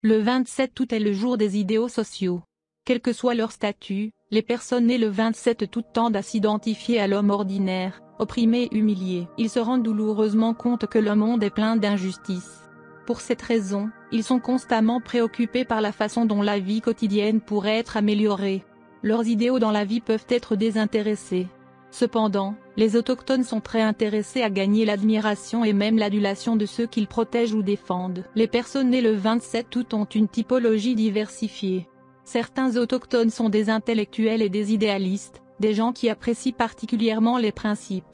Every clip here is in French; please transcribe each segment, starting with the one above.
Le 27 août est le jour des idéaux sociaux. Quel que soit leur statut, les personnes nées le 27 août tendent à s'identifier à l'homme ordinaire, opprimé et humilié. Ils se rendent douloureusement compte que le monde est plein d'injustices. Pour cette raison, ils sont constamment préoccupés par la façon dont la vie quotidienne pourrait être améliorée. Leurs idéaux dans la vie peuvent être désintéressés. Cependant, les autochtones sont très intéressés à gagner l'admiration et même l'adulation de ceux qu'ils protègent ou défendent. Les personnes nées le 27 août ont une typologie diversifiée. Certains autochtones sont des intellectuels et des idéalistes, des gens qui apprécient particulièrement les principes.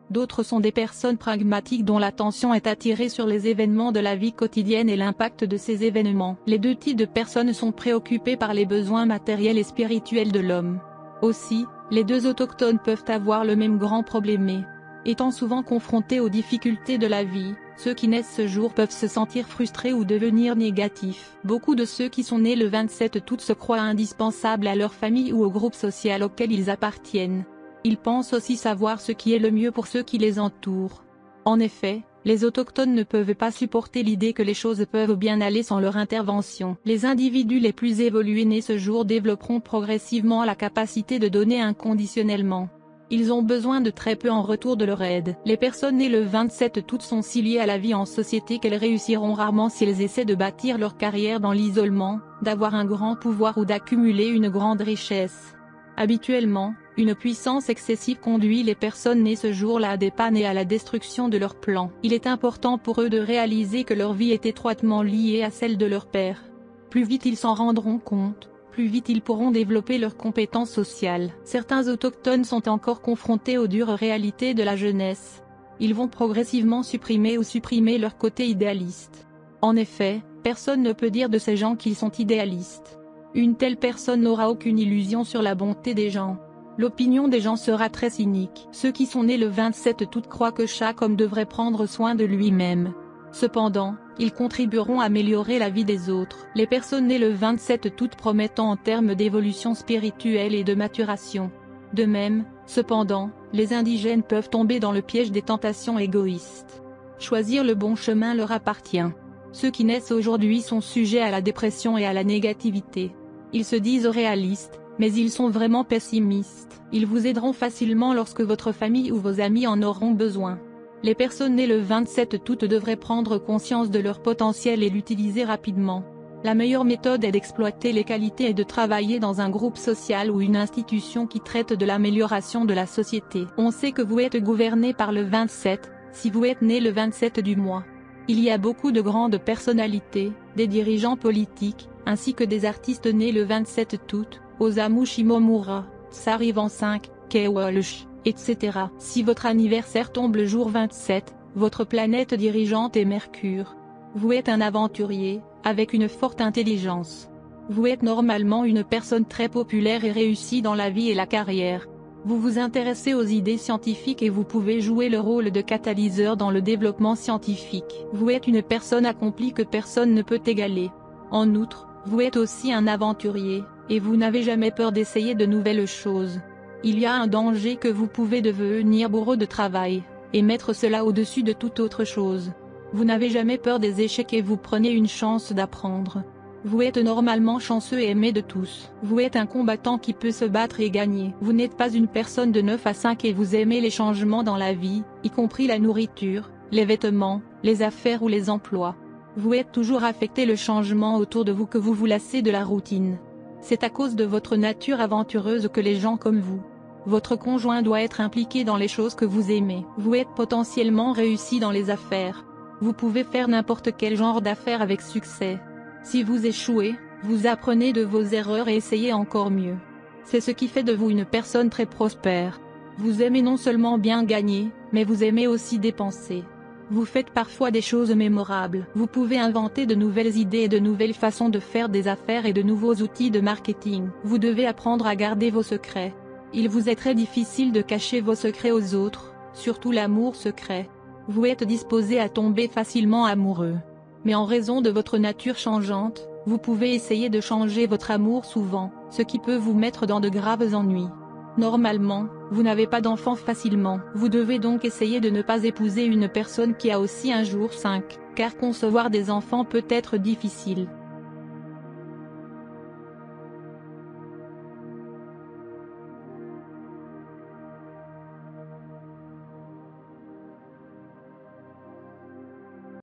D'autres sont des personnes pragmatiques dont l'attention est attirée sur les événements de la vie quotidienne et l'impact de ces événements. Les deux types de personnes sont préoccupées par les besoins matériels et spirituels de l'homme. Aussi, les deux autochtones peuvent avoir le même grand problème. Étant souvent confrontés aux difficultés de la vie, ceux qui naissent ce jour peuvent se sentir frustrés ou devenir négatifs. Beaucoup de ceux qui sont nés le 27 août se croient indispensables à leur famille ou au groupe social auquel ils appartiennent. Ils pensent aussi savoir ce qui est le mieux pour ceux qui les entourent. En effet, les autochtones ne peuvent pas supporter l'idée que les choses peuvent bien aller sans leur intervention. Les individus les plus évolués nés ce jour développeront progressivement la capacité de donner inconditionnellement. Ils ont besoin de très peu en retour de leur aide. Les personnes nées le 27 août sont si liées à la vie en société qu'elles réussiront rarement si elles essaient de bâtir leur carrière dans l'isolement, d'avoir un grand pouvoir ou d'accumuler une grande richesse. Habituellement, une puissance excessive conduit les personnes nées ce jour-là à des pannes et à la destruction de leurs plans. Il est important pour eux de réaliser que leur vie est étroitement liée à celle de leur père. Plus vite ils s'en rendront compte, plus vite ils pourront développer leurs compétences sociales. Certains autochtones sont encore confrontés aux dures réalités de la jeunesse. Ils vont progressivement supprimer leur côté idéaliste. En effet, personne ne peut dire de ces gens qu'ils sont idéalistes. Une telle personne n'aura aucune illusion sur la bonté des gens. L'opinion des gens sera très cynique. Ceux qui sont nés le 27 août croient que chaque homme devrait prendre soin de lui-même. Cependant, ils contribueront à améliorer la vie des autres. Les personnes nées le 27 août promettent en termes d'évolution spirituelle et de maturation. De même, cependant, les indigènes peuvent tomber dans le piège des tentations égoïstes. Choisir le bon chemin leur appartient. Ceux qui naissent aujourd'hui sont sujets à la dépression et à la négativité. Ils se disent réalistes, mais ils sont vraiment pessimistes. Ils vous aideront facilement lorsque votre famille ou vos amis en auront besoin. Les personnes nées le 27 août devraient prendre conscience de leur potentiel et l'utiliser rapidement. La meilleure méthode est d'exploiter les qualités et de travailler dans un groupe social ou une institution qui traite de l'amélioration de la société. On sait que vous êtes gouverné par le 27, si vous êtes né le 27 du mois. Il y a beaucoup de grandes personnalités, des dirigeants politiques, ainsi que des artistes nés le 27 août, Osamu Shimomura, Tsar Ivan V, Kay Walsh, etc. Si votre anniversaire tombe le jour 27, votre planète dirigeante est Mercure. Vous êtes un aventurier, avec une forte intelligence. Vous êtes normalement une personne très populaire et réussie dans la vie et la carrière. Vous vous intéressez aux idées scientifiques et vous pouvez jouer le rôle de catalyseur dans le développement scientifique. Vous êtes une personne accomplie que personne ne peut égaler. En outre, vous êtes aussi un aventurier, et vous n'avez jamais peur d'essayer de nouvelles choses. Il y a un danger que vous pouvez devenir bourreau de travail, et mettre cela au-dessus de toute autre chose. Vous n'avez jamais peur des échecs et vous prenez une chance d'apprendre. Vous êtes normalement chanceux et aimé de tous. Vous êtes un combattant qui peut se battre et gagner. Vous n'êtes pas une personne de 9 à 5 et vous aimez les changements dans la vie, y compris la nourriture, les vêtements, les affaires ou les emplois. Vous êtes toujours affecté le changement autour de vous que vous vous lassez de la routine. C'est à cause de votre nature aventureuse que les gens comme vous. Votre conjoint doit être impliqué dans les choses que vous aimez. Vous êtes potentiellement réussi dans les affaires. Vous pouvez faire n'importe quel genre d'affaires avec succès. Si vous échouez, vous apprenez de vos erreurs et essayez encore mieux. C'est ce qui fait de vous une personne très prospère. Vous aimez non seulement bien gagner, mais vous aimez aussi dépenser. Vous faites parfois des choses mémorables. Vous pouvez inventer de nouvelles idées et de nouvelles façons de faire des affaires et de nouveaux outils de marketing. Vous devez apprendre à garder vos secrets. Il vous est très difficile de cacher vos secrets aux autres, surtout l'amour secret. Vous êtes disposé à tomber facilement amoureux. Mais en raison de votre nature changeante, vous pouvez essayer de changer votre amour souvent, ce qui peut vous mettre dans de graves ennuis. Normalement, vous n'avez pas d'enfant facilement. Vous devez donc essayer de ne pas épouser une personne qui a aussi un jour 5, car concevoir des enfants peut être difficile.